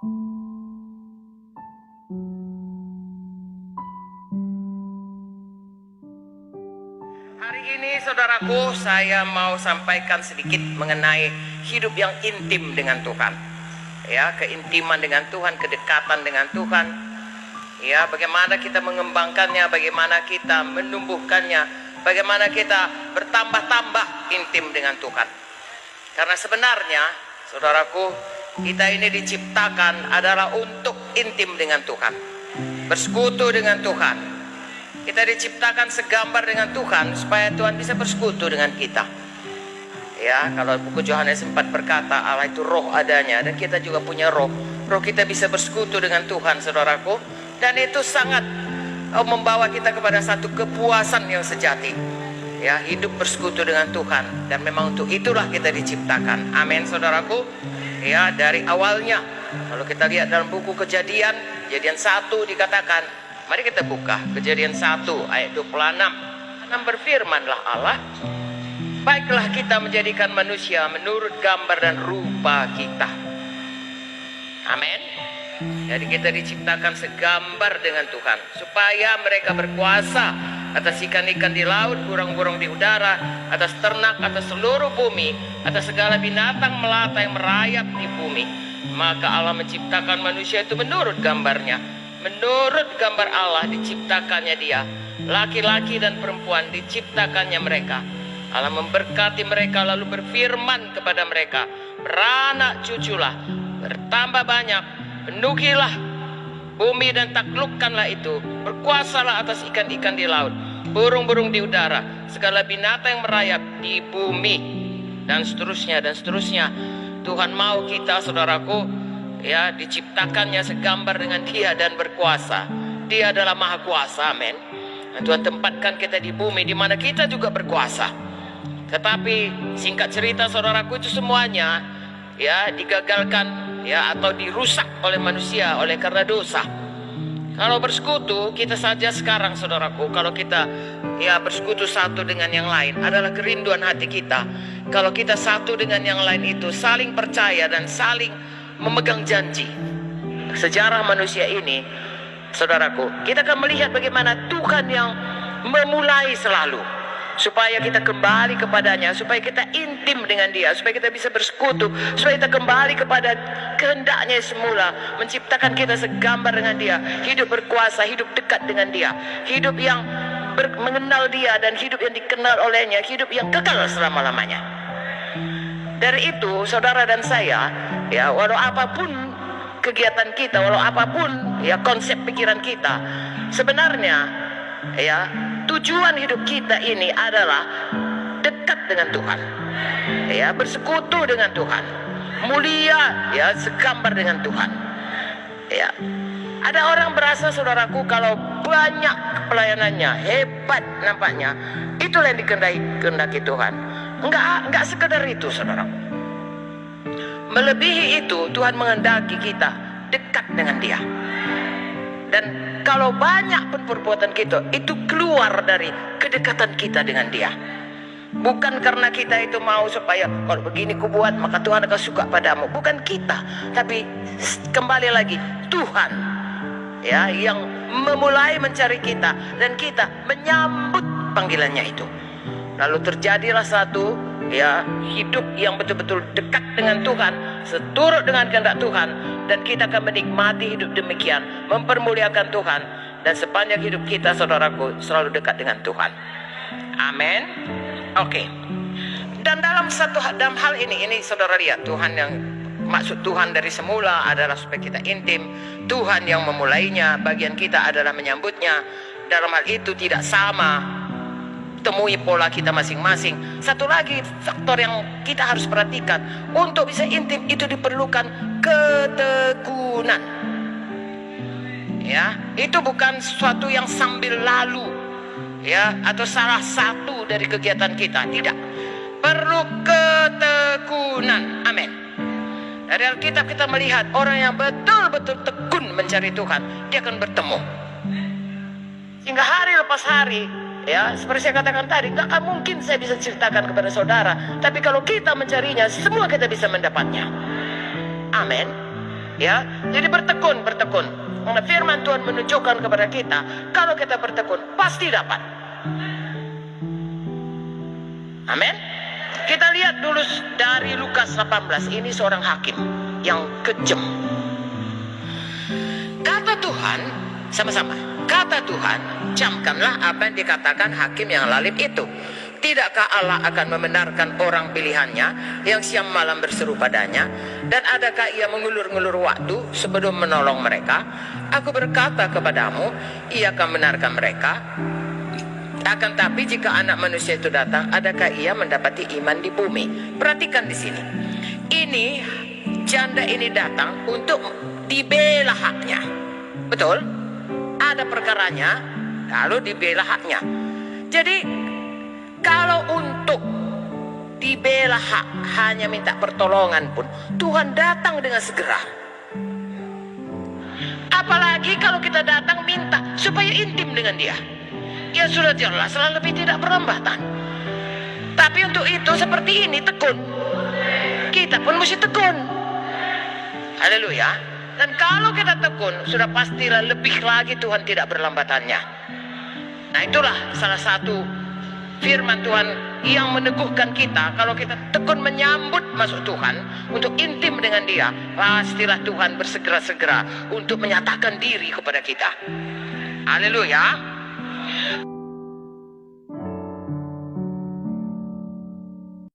Hari ini saudaraku, saya mau sampaikan sedikit mengenai hidup yang intim dengan Tuhan. Ya, keintiman dengan Tuhan, kedekatan dengan Tuhan. Ya, bagaimana kita mengembangkannya, bagaimana kita menumbuhkannya, bagaimana kita bertambah-tambah intim dengan Tuhan. Karena sebenarnya, saudaraku, kita ini diciptakan adalah untuk intim dengan Tuhan, bersekutu dengan Tuhan. Kita diciptakan segambar dengan Tuhan supaya Tuhan bisa bersekutu dengan kita. Ya, kalau buku Yohanes 4 berkata Allah itu roh adanya, dan kita juga punya roh. Roh kita bisa bersekutu dengan Tuhan, saudaraku. Dan itu sangat membawa kita kepada satu kepuasan yang sejati. Ya, hidup bersekutu dengan Tuhan. Dan memang untuk itulah kita diciptakan. Amin, saudaraku. Ya, dari awalnya, kalau kita lihat dalam buku Kejadian 1 dikatakan, mari kita buka Kejadian 1 ayat 26. Berfirmanlah Allah, baiklah kita menjadikan manusia menurut gambar dan rupa kita. Amin. Jadi kita diciptakan segambar dengan Tuhan, supaya mereka berkuasa atas ikan-ikan di laut, burung-burung di udara, atas ternak, atas seluruh bumi, atas segala binatang melata yang merayap di bumi. Maka Allah menciptakan manusia itu menurut gambarnya. Menurut gambar Allah diciptakannya dia. Laki-laki dan perempuan diciptakannya mereka. Allah memberkati mereka lalu berfirman kepada mereka, beranak cuculah, bertambah banyak, penuhilah bumi dan taklukkanlah itu, berkuasalah atas ikan-ikan di laut, burung-burung di udara, segala binatang yang merayap di bumi, dan seterusnya dan seterusnya. Tuhan mau kita, saudaraku, ya, diciptakannya segambar dengan Dia dan berkuasa. Dia adalah maha kuasa, amin. Dan Tuhan tempatkan kita di bumi di mana kita juga berkuasa. Tetapi singkat cerita, saudaraku, itu semuanya ya digagalkan, ya, atau dirusak oleh manusia oleh karena dosa. Kalau bersekutu kita saja sekarang, saudaraku, kalau kita ya bersekutu satu dengan yang lain adalah kerinduan hati kita. Kalau kita satu dengan yang lain itu saling percaya dan saling memegang janji. Sejarah manusia ini, saudaraku, kita akan melihat bagaimana Tuhan yang memulai selalu, supaya kita kembali kepadanya, supaya kita intim dengan Dia, supaya kita bisa bersekutu, supaya kita kembali kepada kehendaknya semula, menciptakan kita segambar dengan Dia, hidup berkuasa, hidup dekat dengan Dia, hidup yang mengenal Dia, dan hidup yang dikenal olehnya, hidup yang kekal selama-lamanya. Dari itu, saudara dan saya, ya, walau apapun kegiatan kita, walau apapun ya konsep pikiran kita, sebenarnya ya tujuan hidup kita ini adalah dekat dengan Tuhan, ya, bersekutu dengan Tuhan, mulia, ya, segambar dengan Tuhan. Ya, ada orang berasa, saudaraku, kalau banyak pelayanannya, hebat nampaknya, itulah yang dikehendaki Tuhan. Enggak sekedar itu, saudaraku. Melebihi itu, Tuhan menghendaki kita dekat dengan Dia. Dan kalau banyak pun perbuatan kita, itu keluar dari kedekatan kita dengan Dia. Bukan karena kita itu mau supaya kalau begini ku buat maka Tuhan akan suka padamu. Bukan kita, tapi kembali lagi Tuhan, ya, yang memulai mencari kita, dan kita menyambut panggilannya itu. Lalu terjadilah satu ya hidup yang betul-betul dekat dengan Tuhan, seturut dengan kehendak Tuhan, dan kita akan menikmati hidup demikian, mempermuliakan Tuhan, dan sepanjang hidup kita, saudaraku, selalu dekat dengan Tuhan. Amin. Oke. Dan dalam hal ini saudara lihat, Tuhan yang maksud Tuhan dari semula adalah supaya kita intim. Tuhan yang memulainya, bagian kita adalah menyambutnya. Dalam hal itu tidak sama, temui pola kita masing-masing. Satu lagi faktor yang kita harus perhatikan, untuk bisa intim itu diperlukan ketekunan. Ya, itu bukan sesuatu yang sambil lalu, ya, atau salah satu dari kegiatan kita. Tidak, perlu ketekunan. Amin. Dari Alkitab kita melihat orang yang betul-betul tekun mencari Tuhan, dia akan bertemu. Sehingga hari lepas hari, ya, seperti saya katakan tadi, gak akan mungkin saya bisa ceritakan kepada saudara, tapi kalau kita mencarinya, semua kita bisa mendapatnya. Amin. Ya, jadi bertekun. Karena firman Tuhan menunjukkan kepada kita, kalau kita bertekun pasti dapat. Amin. Kita lihat dulu dari Lukas 18. Ini seorang hakim yang kejam. Kata Tuhan, sama-sama. Kata Tuhan, camkanlah apa yang dikatakan hakim yang lalim itu. Tidakkah Allah akan membenarkan orang pilihannya yang siang malam berseru padanya? Dan adakah ia mengulur-ngulur waktu sebelum menolong mereka? Aku berkata kepadamu, ia akan benarkan mereka. Akan tapi jika anak manusia itu datang, adakah ia mendapati iman di bumi? Perhatikan di sini. Ini janda ini datang untuk dibela haknya. Betul? Ada perkaranya, lalu dibela haknya. Jadi kalau untuk dibela hak hanya minta pertolongan pun, Tuhan datang dengan segera. Apalagi kalau kita datang minta supaya intim dengan dia, ya sudah jelaslah lebih tidak perlambatan. Tapi untuk itu seperti ini tekun. Kita pun mesti tekun. Haleluya. Dan kalau kita tekun, sudah pastilah lebih lagi Tuhan tidak berlambatannya. Nah, itulah salah satu firman Tuhan yang meneguhkan kita. Kalau kita tekun menyambut masuk Tuhan untuk intim dengan dia, pastilah Tuhan bersegera-segera untuk menyatakan diri kepada kita. Haleluya.